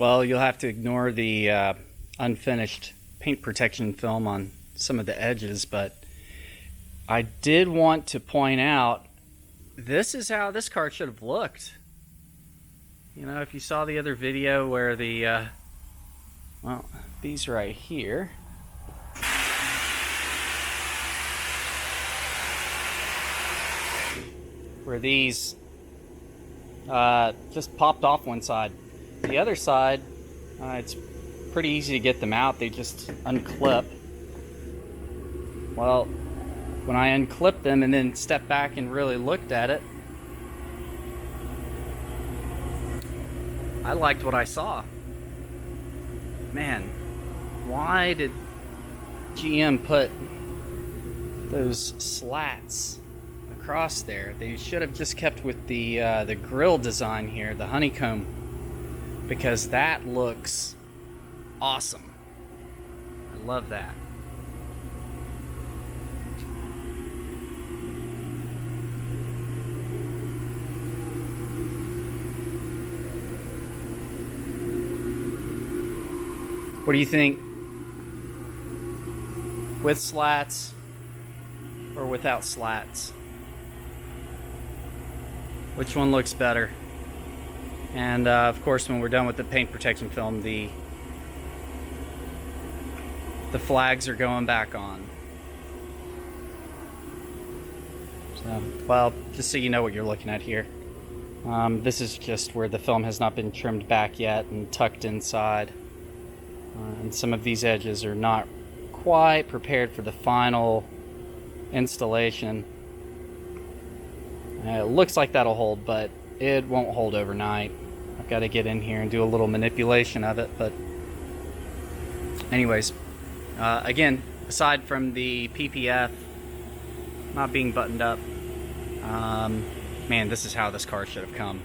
Well, you'll have to ignore the unfinished paint protection film on some of the edges, but I did want to point out this is how this car should have looked. You know, if you saw the other video where the, well, these right here, where these just popped off one side. The other side, it's pretty easy to get them out. They just unclip. Well, when I unclipped them and then stepped back and really looked at it, I liked what I saw. Man, why did GM put those slats across there? They should have just kept with the grill design here, the honeycomb, because that looks awesome. I love that. What do you think? With slats or without slats? Which one looks better? And of course, when we're done with the paint protection film, the flags are going back on. So, well, just so you know what you're looking at here. This is just where the film has not been trimmed back yet and tucked inside. And some of these edges are not quite prepared for the final installation. It looks like that'll hold, but it won't hold overnight. I've got to get in here and do a little manipulation of it. But anyways, again, aside from the PPF not being buttoned up, man, this is how this car should have come,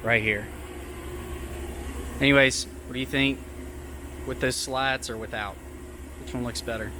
right here. Anyways, what do you think? With those slats or without? Which one looks better?